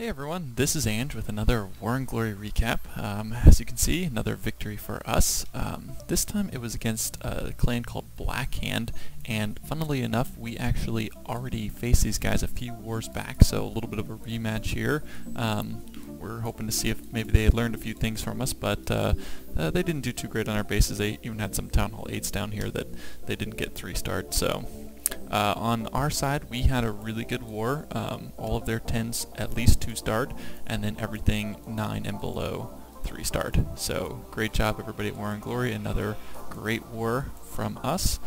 Hey everyone, this is Andge with another War and Glory recap. As you can see, another victory for us. This time it was against a clan called Blackhand, and funnily enough, we actually already faced these guys a few wars back, so a little bit of a rematch here. We're hoping to see if maybe they learned a few things from us, but they didn't do too great on our bases. They even had some Town Hall 8s down here that they didn't get 3-starred, so... on our side, we had a really good war. All of their 10s at least 2-starred, and then everything 9 and below 3-starred. So great job everybody at War and Glory. Another great war from us.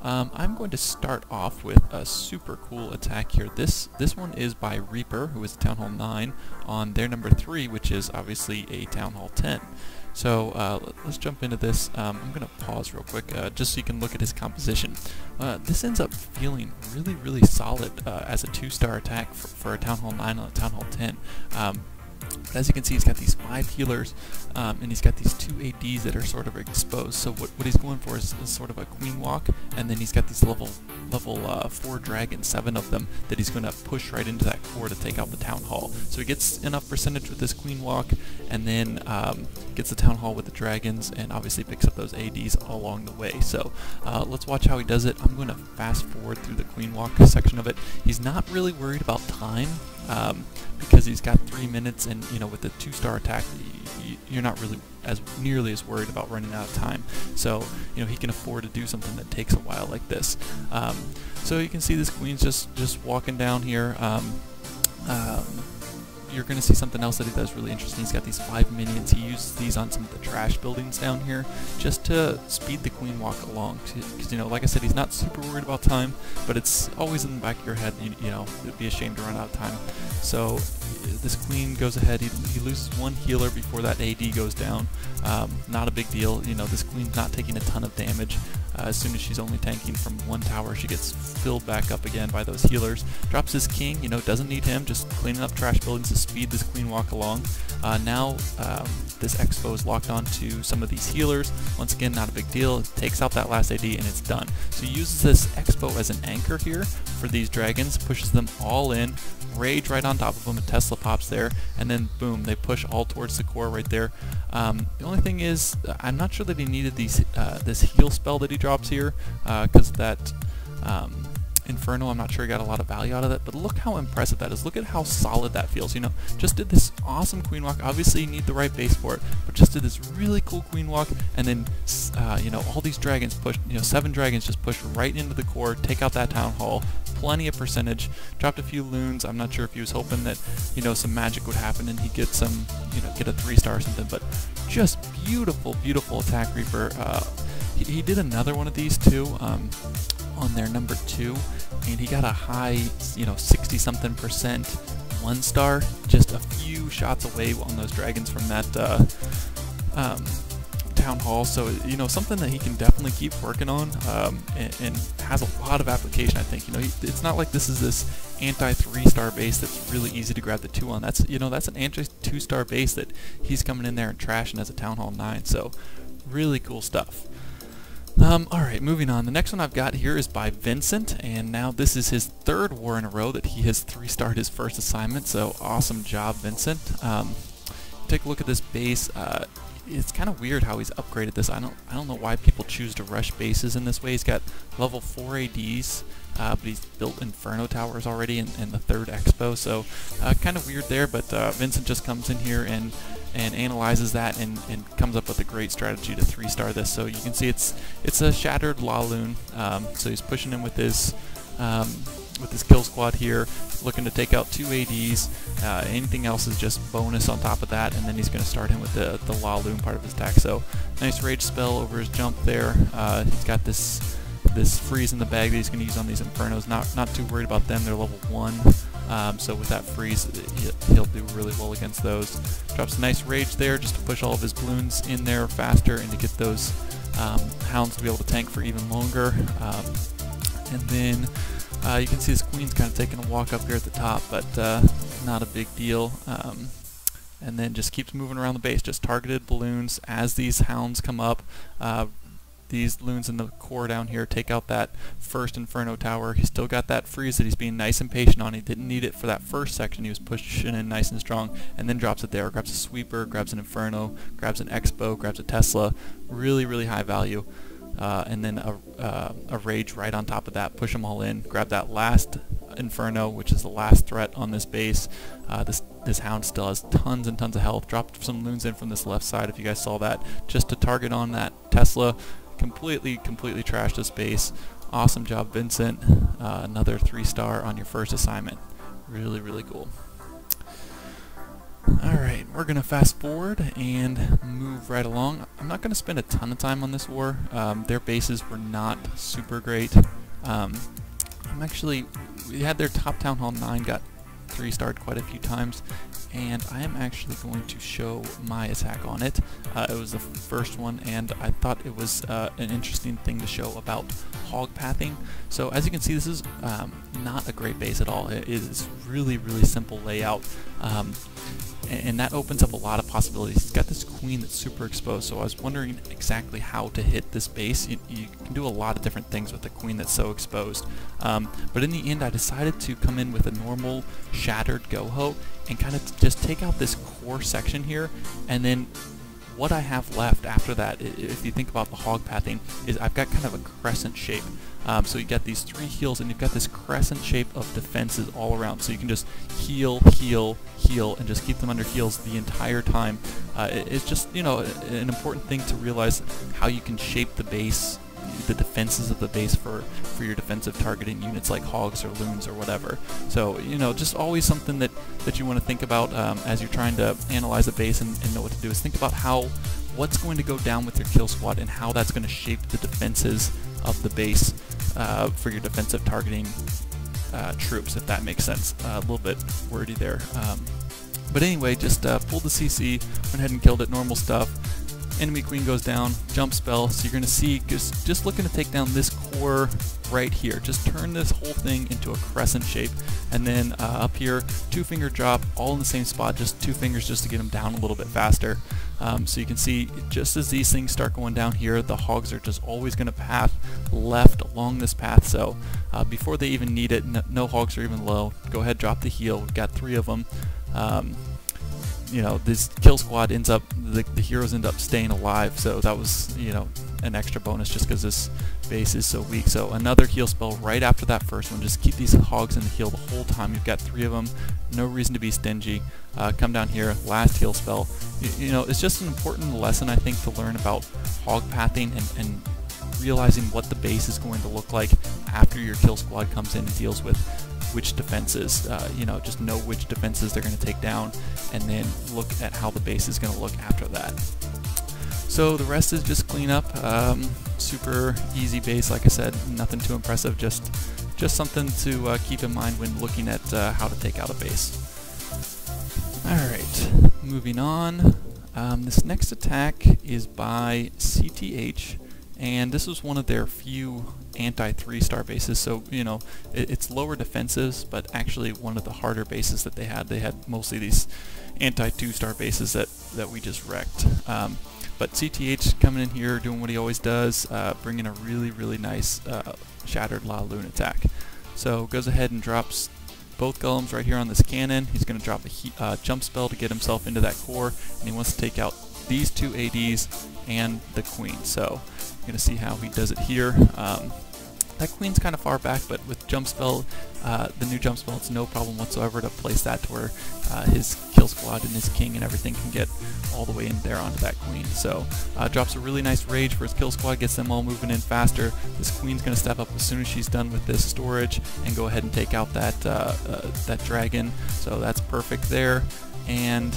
I'm going to start off with a super cool attack here. This one is by Reaper, who is Town Hall 9, on their number 3, which is obviously a Town Hall 10. So let's jump into this. I'm going to pause real quick just so you can look at his composition. This ends up feeling really solid as a 2-star attack for a Town Hall 9 on a Town Hall 10. As you can see, he's got these 5 healers, and he's got these 2 ADs that are sort of exposed. So what he's going for is sort of a queen walk, and then he's got these level 4 dragons, 7 of them, that he's going to push right into that core to take out the Town Hall. So he gets enough percentage with this queen walk, and then gets the Town Hall with the dragons, and obviously picks up those ADs along the way. So let's watch how he does it. I'm going to fast forward through the queen walk section of it. He's not really worried about time, because he's got 3 minutes, and you know, with the 2-star attack, you're not really nearly as worried about running out of time. So you know, he can afford to do something that takes a while like this. So you can see this queen's just walking down here. You're going to see something else that he does really interesting. He's got these 5 minions. He uses these on some of the trash buildings down here just to speed the queen walk along. Because, you know, like I said, he's not super worried about time, but it's always in the back of your head, you know, it'd be a shame to run out of time. So this queen goes ahead. He loses 1 healer before that AD goes down. Not a big deal. You know, this queen's not taking a ton of damage. As soon as she's only tanking from 1 tower, she gets filled back up again by those healers. Drops his king, you know, doesn't need him, just cleaning up trash buildings to speed this queen walk along. Now this expo is locked onto some of these healers. Once again, not a big deal. It takes out that last AD and it's done. So he uses this expo as an anchor here for these dragons, pushes them all in, rage right on top of them, a Tesla pops there, and then boom, they push all towards the core right there. The only thing is, I'm not sure that he needed these this heal spell that he drops here, because that Inferno, I'm not sure he got a lot of value out of it, but look how impressive that is. Look at how solid that feels. You know, just did this awesome queen walk. Obviously you need the right base for it, but just did this really cool queen walk, and then you know, all these dragons pushed, you know, 7 dragons just pushed right into the core, take out that Town Hall, plenty of percentage, dropped a few loons. I'm not sure if he was hoping that, you know, some magic would happen and he'd get some, you know, get a 3-star or something, but just beautiful attack, Reaper. He did another one of these too, on their number 2, and he got a high, you know, 60-something% 1-star, just a few shots away on those dragons from that Town Hall. So, you know, something that he can definitely keep working on, and has a lot of application, I think. You know, it's not like this is this anti-3-star base that's really easy to grab the 2 on. That's, you know, that's an anti-2-star base that he's coming in there and trashing as a Town Hall 9. So really cool stuff. Alright, moving on. The next one I've got here is by Vincent, and now this is his 3rd war in a row that he has 3-starred his first assignment, so awesome job, Vincent. Take a look at this base. It's kind of weird how he's upgraded this. I don't know why people choose to rush bases in this way. He's got level 4 ADs, but he's built Inferno towers already in the 3rd expo, so kind of weird there, but Vincent just comes in here and analyzes that and comes up with a great strategy to 3-star this. So you can see it's a shattered LaLoon, so he's pushing in with his kill squad here, looking to take out 2 ADs. Anything else is just bonus on top of that, and then he's going to start him with the LaLoon part of his attack. So nice rage spell over his jump there. He's got this freeze in the bag that he's going to use on these Infernos. Not too worried about them. They're level 1. So with that freeze, he'll do really well against those. Drops a nice rage there just to push all of his balloons in there faster and to get those hounds to be able to tank for even longer. And then you can see this queen's kind of taking a walk up here at the top, but not a big deal. And then just keeps moving around the base, just targeted balloons as these hounds come up. these loons in the core down here, take out that first Inferno tower. He's still got that freeze that he's being nice and patient on. He didn't need it for that first section. He was pushing in nice and strong, and then drops it there. Grabs a sweeper, grabs an Inferno, grabs an Expo, grabs a Tesla. Really, really high value. And then a Rage right on top of that. Push them all in. Grab that last Inferno, which is the last threat on this base. This Hound still has tons and tons of health. Dropped some loons in from this left side, if you guys saw that, just to target on that Tesla. Completely trashed this base. Awesome job, Vincent. Another 3-star on your first assignment. Really, really cool. Alright, we're going to fast forward and move right along. I'm not going to spend a ton of time on this war. Their bases were not super great. We had their top Town Hall 9 got 3-starred quite a few times, and I am actually going to show my attack on it. It was the first one, and I thought it was an interesting thing to show about hog pathing. So as you can see, this is not a great base at all. It is really, really simple layout. And that opens up a lot of possibilities. It's got this queen that's super exposed, so I was wondering exactly how to hit this base. You can do a lot of different things with a queen that's so exposed. But in the end, I decided to come in with a normal shattered GoHo and kind of just take out this core section here, and then what I have left after that, if you think about the hog pathing, is I've got kind of a crescent shape. So you got these 3 heals, and you've got this crescent shape of defenses all around. So you can just heal, heal, heal, and just keep them under heals the entire time. It's just, you know, an important thing to realize how you can shape the base, the defenses of the base for your defensive targeting units like Hogs or Loons or whatever. So, you know, just always something that you want to think about as you're trying to analyze a base and know what to do, is think about what's going to go down with your kill squad and how that's going to shape the defenses of the base for your defensive targeting troops, if that makes sense. A little bit wordy there. But anyway, just pulled the CC, went ahead and killed it, normal stuff. Enemy queen goes down, jump spell, so you're going to see just looking to take down this core right here. Just turn this whole thing into a crescent shape, and then up here, 2-finger drop, all in the same spot, just 2 fingers just to get them down a little bit faster. So you can see, just as these things start going down here, the Hogs are just always going to path left along this path, so before they even need it, no Hogs are even low. Go ahead, drop the heal, we've got 3 of them. You know, this kill squad ends up, the heroes end up staying alive, so that was, you know, an extra bonus just because this base is so weak. So another heal spell right after that first one. Just keep these Hogs in the heal the whole time. You've got 3 of them, no reason to be stingy. Come down here, last heal spell. You know, it's just an important lesson, I think, to learn about hog pathing and realizing what the base is going to look like after your kill squad comes in and deals with which defenses. You know, just know which defenses they're going to take down, and then look at how the base is going to look after that. So the rest is just clean up. Super easy base, like I said, nothing too impressive, just something to keep in mind when looking at how to take out a base. Alright, moving on. This next attack is by Cthaeh, and this was one of their few anti-3-star bases, so, you know, it's lower defenses, but actually one of the harder bases that they had. They had mostly these anti-2-star bases that we just wrecked. But Cthaeh coming in here, doing what he always does, bringing a really, really nice shattered LaLoon attack. So goes ahead and drops both golems right here on this cannon. He's going to drop a jump spell to get himself into that core, and he wants to take out these 2 ADs and the queen. So you're going to see how he does it here. That queen's kind of far back, but with jump spell, the new jump spell, it's no problem whatsoever to place that to where his kill squad and his king and everything can get all the way in there onto that queen. So drops a really nice rage for his kill squad, gets them all moving in faster. This queen's going to step up as soon as she's done with this storage and go ahead and take out that that dragon. So that's perfect there. And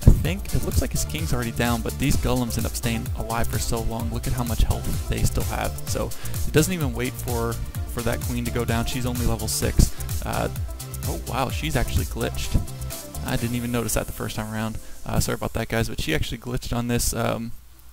I think it looks like his king's already down, but these golems end up staying alive for so long. Look at how much health they still have. So it doesn't even wait for that queen to go down. She's only level 6. Oh wow, she's actually glitched. I didn't even notice that the first time around. Sorry about that, guys, but she actually glitched on this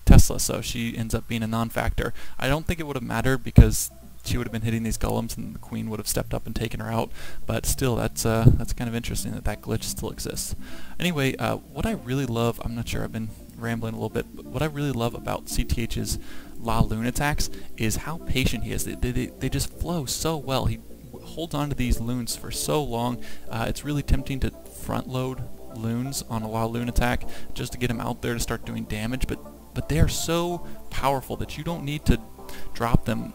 Tesla, so she ends up being a non-factor. I don't think it would have mattered because she would have been hitting these golems and the queen would have stepped up and taken her out, but still, that's kind of interesting that glitch still exists. Anyway, what I really love, I'm not sure, I've been rambling a little bit, but what I really love about Cthaeh's LaLoon attacks is how patient he is. They just flow so well. He holds on to these loons for so long. It's really tempting to front load loons on a LaLoon attack just to get him out there to start doing damage, but they are so powerful that you don't need to drop them,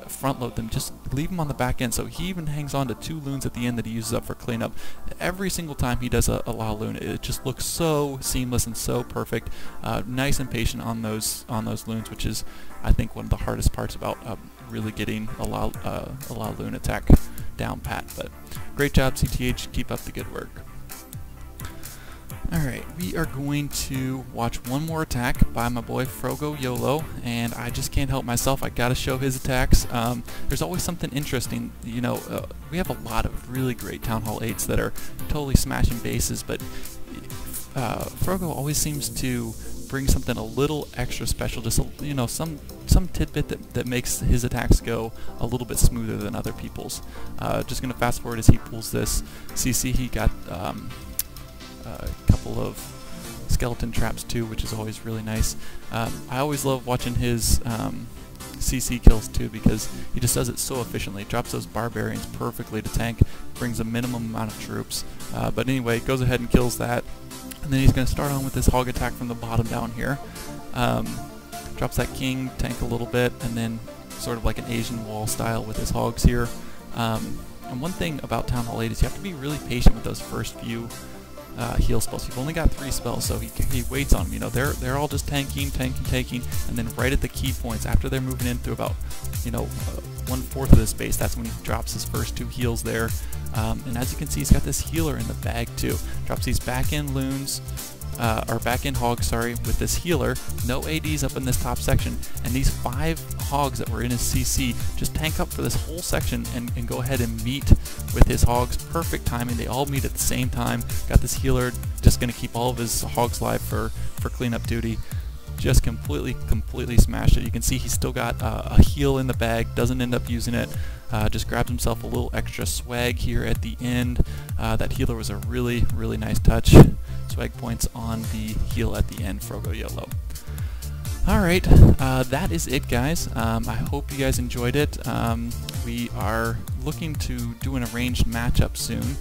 front load them, just leave them on the back end. So he even hangs on to 2 loons at the end that he uses up for cleanup. Every single time he does a LaLoon, it just looks so seamless and so perfect. Nice and patient on those loons, which is, I think, one of the hardest parts about really getting a LaLoon attack down pat. But great job, Cthaeh. Keep up the good work. Alright, we are going to watch one more attack by my boy Froggo YOLO, and I just can't help myself. I gotta show his attacks. There's always something interesting. You know, we have a lot of really great Town Hall 8s that are totally smashing bases, but Froggo always seems to bring something a little extra special, just you know, some tidbit that makes his attacks go a little bit smoother than other people's. Just gonna fast forward as he pulls this CC. He got a couple of skeleton traps too, which is always really nice. I always love watching his CC kills too, because he just does it so efficiently. Drops those barbarians perfectly to tank, brings a minimum amount of troops. But anyway, goes ahead and kills that, and then he's going to start on with this hog attack from the bottom down here. Drops that king, tank a little bit, and then sort of like an Asian wall style with his hogs here. And one thing about Town Hall 8 is you have to be really patient with those first few heal spells. You've only got 3 spells, so he waits on them. You know, they're all just tanking, and then right at the key points, after they're moving in through about, you know, 1/4 of the space, that's when he drops his first 2 heals there. And as you can see, he's got this healer in the bag too. Drops these back-end loons, or back-end hogs, sorry, with this healer. No ADs up in this top section, and these 5 hogs that were in his CC just tank up for this whole section and go ahead and meet with his hogs. Perfect timing. They all meet at the same time. Got this healer just going to keep all of his hogs live for cleanup duty. Just completely smashed it. You can see he's still got a heal in the bag, doesn't end up using it. Just grabs himself a little extra swag here at the end. That healer was a really nice touch. Swag points on the heal at the end, Froggo YOLO. Alright, that is it, guys. I hope you guys enjoyed it. We are looking to do an arranged matchup soon.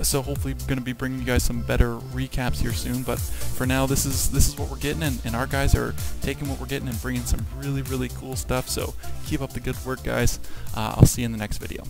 So hopefully going to be bringing you guys some better recaps here soon, but for now this is what we're getting, and our guys are taking what we're getting and bringing some really cool stuff. So keep up the good work, guys. I'll see you in the next video.